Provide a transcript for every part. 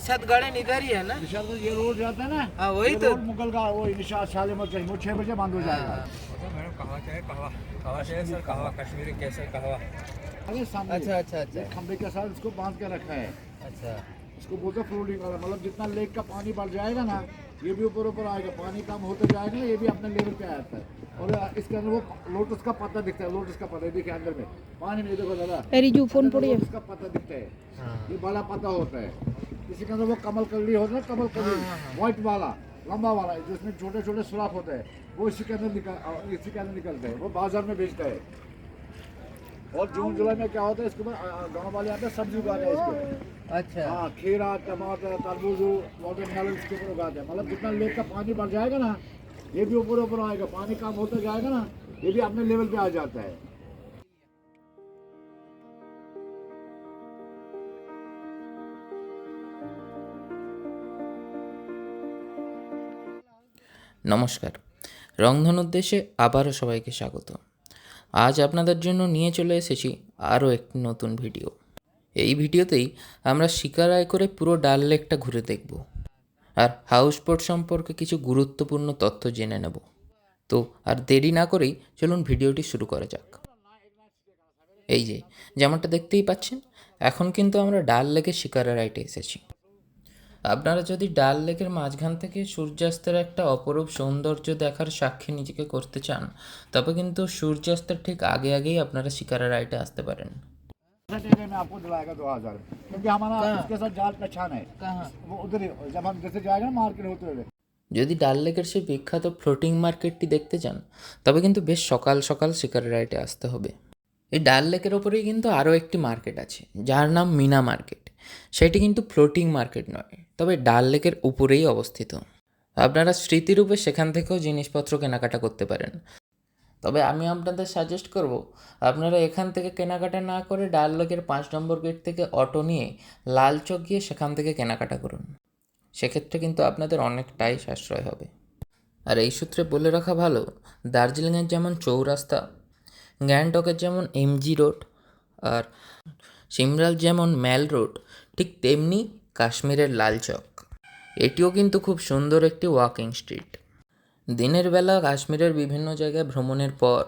Nishad garden इधर ही है ना? निशाद का ये रोड जाता है ना, हाँ वही ये तो। रोड मुगल का वो निशाद शालीमार चाहिए, वो 6 बजे बंद हो जाएगा। मैडम कहवा चाहिए, कहवा कहवा चाहिए सर, कहवा कश्मीरी केसर कहवा। अरे सामने अच्छा अच्छा अच्छा ये खंबे के साथ इसको बांध के रखा है, अच्छा। इसको बोलते फ्लोटिंग वाला। मतलब जितना लेक का पानी बढ़ जाएगा ना, ये भी ऊपर ऊपर आएगा, पानी कम होते जाएगा ना, ये भी अपने लेवल पे आता है। और इसके अंदर वो लोटस का पत्ता दिखता है, लोटस का पत्ता देखिए अंदर में पानी में, देखो दादा लोटस का पत्ता दिखता है, ये बड़ा पत्ता होता है। इसी के अंदर वो कमल कली होता है, कमल कली व्हाइट वाला लंबा वाला जिसमें छोटे छोटे सुराख होते हैं, वो इसी के अंदर निकलते हैं, वो बाजार में बेचता है। और जून जुलाई में क्या होता है, इसके बाद गाँव वाले आते हैं सब्जी उगाते हैं इसके, अच्छा हाँ खीरा टमाटर तरबूज वाटरमेलन इसके ऊपर उगाते हैं। मतलब जितना लेक का पानी बढ़ जाएगा ना, ये भी ऊपर ऊपर आएगा, पानी कम होता जाएगा ना, ये भी अपने लेवल पे आ जाता है। নমস্কার, রংধনুর দেশে আবারও সবাইকে স্বাগত। আজ আপনাদের জন্য নিয়ে চলে এসেছি আরও একটি নতুন ভিডিও। এই ভিডিওতেই আমরা শিকারায় করে পুরো ডাল লেকটা ঘুরে দেখব আর হাউসবোট সম্পর্কে কিছু গুরুত্বপূর্ণ তথ্য জেনে নেব। তো আর দেরি না করেই চলুন ভিডিওটি শুরু করা যাক। এই যে যেমনটা দেখতেই পাচ্ছেন, এখন কিন্তু আমরা ডাল লেকের শিকারা রাইটে এসেছি। আপনারা যদি ডাল লেকের মাঝখান থেকে সূর্যাস্তের একটা অপরূপ সৌন্দর্য দেখার সাক্ষী নিজেকে করতে চান, তবে কিন্তু সূর্যাস্তের ঠিক আগে আগেই আপনারা শিকারা রাইটে আসতে পারেন। में आपको दिलाएगा 2000 क्योंकि हमारा इसके साथ जाल पहचान है, वो उधर ही जब हम जैसे जाएगा ना मार्केट होते हुए। যদি ডাল লেকের সেই বিখ্যাত ফ্লোটিং মার্কেটটি দেখতে চান, তবে কিন্তু বেশ সকাল সকাল শিকারা রাইটে আসতে হবে। এই ডাল লেকের ওপরেই কিন্তু আরও একটি মার্কেট আছে, যার নাম মিনা মার্কেট। সেটি কিন্তু ফ্লোটিং মার্কেট নয়, তবে ডাল লেকের উপরেই অবস্থিত। আপনারা স্মৃতিরূপে সেখান থেকেও জিনিসপত্র কেনাকাটা করতে পারেন। তবে আমি আপনাদের সাজেস্ট করব, আপনারা এখান থেকে কেনাকাটা না করে ডাল লেকের 5 নম্বর গেট থেকে অটো নিয়ে লাল চক গিয়ে সেখান থেকে কেনাকাটা করুন। সেক্ষেত্রে কিন্তু আপনাদের অনেকটাই সাশ্রয় হবে। আর এই সূত্রে বলে রাখা ভালো, দার্জিলিংয়ের যেমন চৌরাস্তা, গ্যাংটকের যেমন এমজি রোড, আর সিমরাল যেমন ম্যাল রোড, ঠিক তেমনি কাশ্মীরের লাল চক এটিও কিন্তু খুব সুন্দর একটি ওয়াকিং স্ট্রিট। দিনের বেলা কাশ্মীরের বিভিন্ন জায়গায় ভ্রমণের পর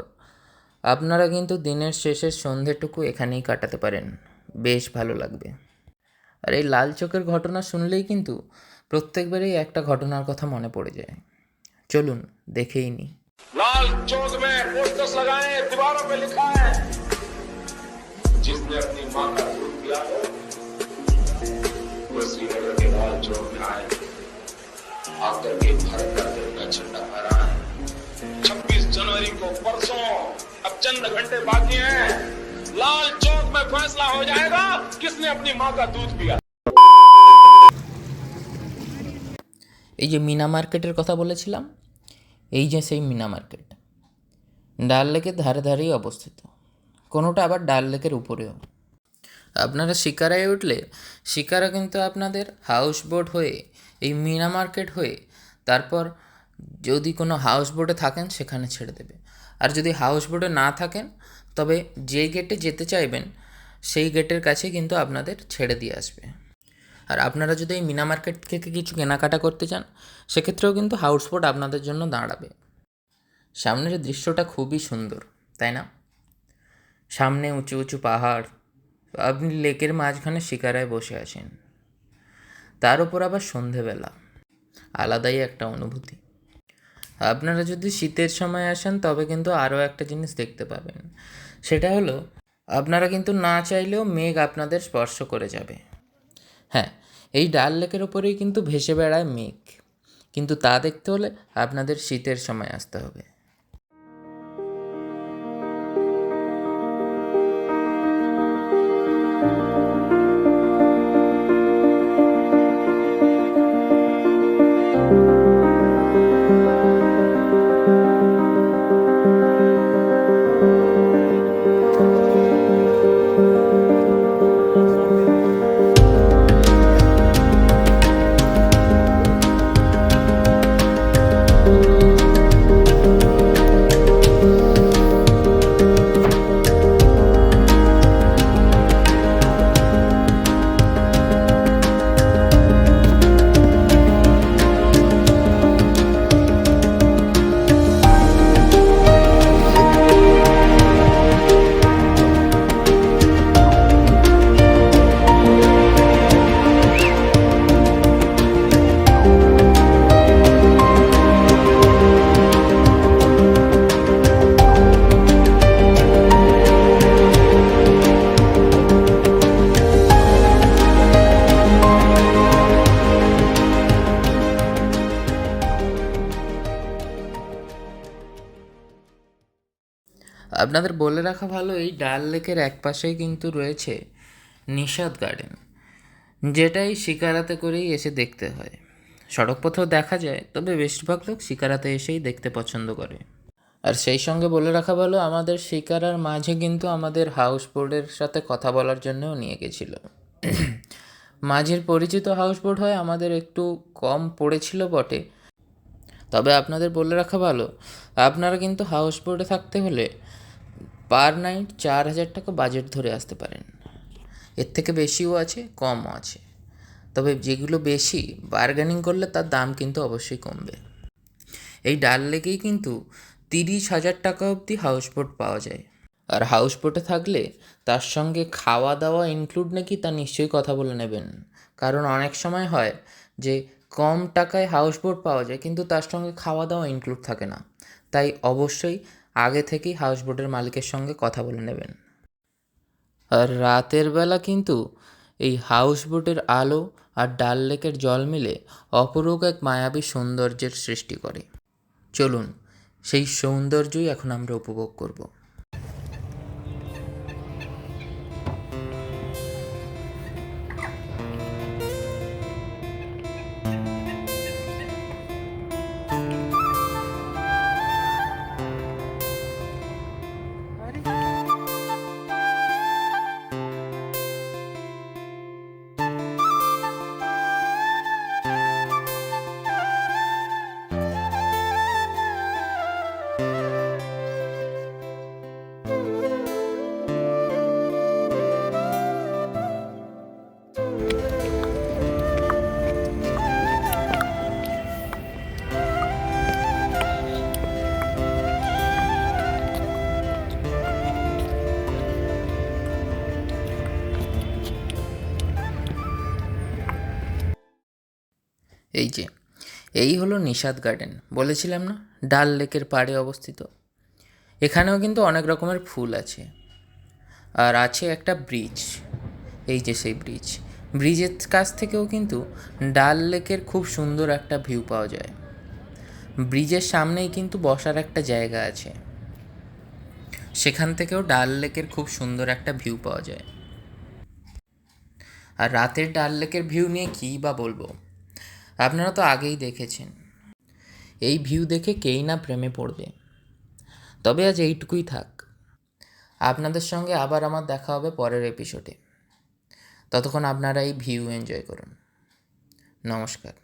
আপনারা কিন্তু দিনের শেষের সন্ধেটুকু এখানেই কাটাতে পারেন, বেশ ভালো লাগবে। আর এই লাল চকের ঘটনা শুনলেই কিন্তু প্রত্যেকবারেই একটা ঘটনার কথা মনে পড়ে যায়। চলুন দেখেই নিই। लाल चौक में पोस्टर्स लगाए, दीवारों पे लिखा है, जिसने अपनी मां का दूध पिया हो वो श्रीनगर के लाल चौक में आए, आकर के भारत का तिरंगा झंडा फहराए। 26 जनवरी को परसों, अब चंद घंटे बाकी हैं, लाल चौक में फैसला हो जाएगा किसने अपनी मां का दूध पिया। এই যে মিনা মার্কেটের কথা বলেছিলাম, এই যে সেই মিনা মার্কেট ডাল লেকের ধারে ধারেই অবস্থিত, কোনোটা আবার ডাল লেকের উপরেও। আপনারা শিকারায় উঠলে শিকারা কিন্তু আপনাদের হাউস বোট হয়ে এই মিনা মার্কেট হয়ে তারপর যদি কোনো হাউস বোটে থাকেন সেখানে ছেড়ে দেবে। আর যদি হাউস বোটে না থাকেন, তবে যেই গেটে যেতে চাইবেন সেই গেটের কাছে কিন্তু আপনাদের ছেড়ে দিয়ে আসবে। আর আপনারা যদি এই মিনা মার্কেট থেকে কিছু কেনাকাটা করতে চান, সেক্ষেত্রেও কিন্তু হাউস বোট আপনাদের জন্য দাঁড়াবে। সামনের দৃশ্যটা খুবই সুন্দর, তাই না? সামনে উঁচু উঁচু পাহাড়, আপনি লেকের মাঝখানে শিকারায় বসে আছেন, তার উপর আবার সন্ধেবেলা, আলাদাই একটা অনুভূতি। আপনারা যদি শীতের সময় আসেন, তবে কিন্তু আরও একটা জিনিস দেখতে পাবেন, সেটা হলো আপনারা কিন্তু না চাইলেও মেঘ আপনাদের স্পর্শ করে যাবে। হ্যাঁ, এই ডাল লেকের ওপরেই কিন্তু ভেসে বেড়ায় মেঘ, কিন্তু তা দেখতে হলে আপনাদের শীতের সময় আসতে হবে। আপনাদের বলে রাখা ভালো, এই ডাল লেকের এক পাশেই কিন্তু রয়েছে নিশাদ গার্ডেন, যেটাই শিকারাতে করেই এসে দেখতে হয়। সড়ক পথেও দেখা যায়, তবে বেশিরভাগ লোক শিকারাতে এসেই দেখতে পছন্দ করে। আর সেই সঙ্গে বলে রাখা ভালো, আমাদের শিকারার মাঝে কিন্তু আমাদের হাউস বোটের সাথে কথা বলার জন্যও নিয়ে গেছিলো। মাঝের পরিচিত হাউস বোট হয় আমাদের একটু কম পড়েছিল বটে, তবে আপনাদের বলে রাখা ভালো, আপনারা কিন্তু হাউস বোটে থাকতে হলে পার নাইট 4,000 টাকা বাজেট ধরে আসতে পারেন। এর থেকে বেশিও আছে, কমও আছে, তবে যেগুলো বেশি বার্গেনিং করলে তার দাম কিন্তু অবশ্যই কমবে। এই ডাল লেকেই কিন্তু 30,000 টাকা অবধি হাউস বোট পাওয়া যায়। আর হাউস বোটে থাকলে তার সঙ্গে খাওয়া দাওয়া ইনক্লুড নাকি তা নিশ্চয়ই কথা বলে নেবেন, কারণ অনেক সময় হয় যে কম টাকায় হাউস বোট পাওয়া যায় কিন্তু তার সঙ্গে খাওয়া দাওয়া ইনক্লুড থাকে না, তাই অবশ্যই আগে থেকেই হাউস বোটের মালিকের সঙ্গে কথা বলে নেবেন। আর রাতের বেলা কিন্তু এই হাউস বোটের আলো আর ডাল লেকের জল মিলে অপরূপ এক মায়াবী সৌন্দর্যের সৃষ্টি করে। চলুন সেই সৌন্দর্যই এখন আমরা উপভোগ করব। এই হলো নিশাদ গার্ডেন, বলেছিলাম না ডাল লেকের পাড়ে অবস্থিত। এখানেও কিন্তু অনেক রকমের ফুল আছে, আর আছে একটা ব্রিজ। সেই ব্রিজের কাছ থেকেও কিন্তু ডাল লেকের খুব সুন্দর একটা ভিউ পাওয়া যায়। ব্রিজের সামনেই কিন্তু বসার একটা জায়গা আছে, সেখান থেকেও ডাল লেকের খুব সুন্দর একটা ভিউ পাওয়া যায়। আর রাতের ডাল লেকের ভিউ নিয়ে কী বা বলবো, আপনারা তো আগেই দেখেছেন। এই ভিউ দেখে কেই না প্রেমে পড়বে। তবে আজ এইটুকুই থাক, আপনাদের সঙ্গে আবার আমার দেখা হবে পরের এপিসোডে। ততক্ষণ আপনারা এই ভিউ এনজয় করুন। নমস্কার।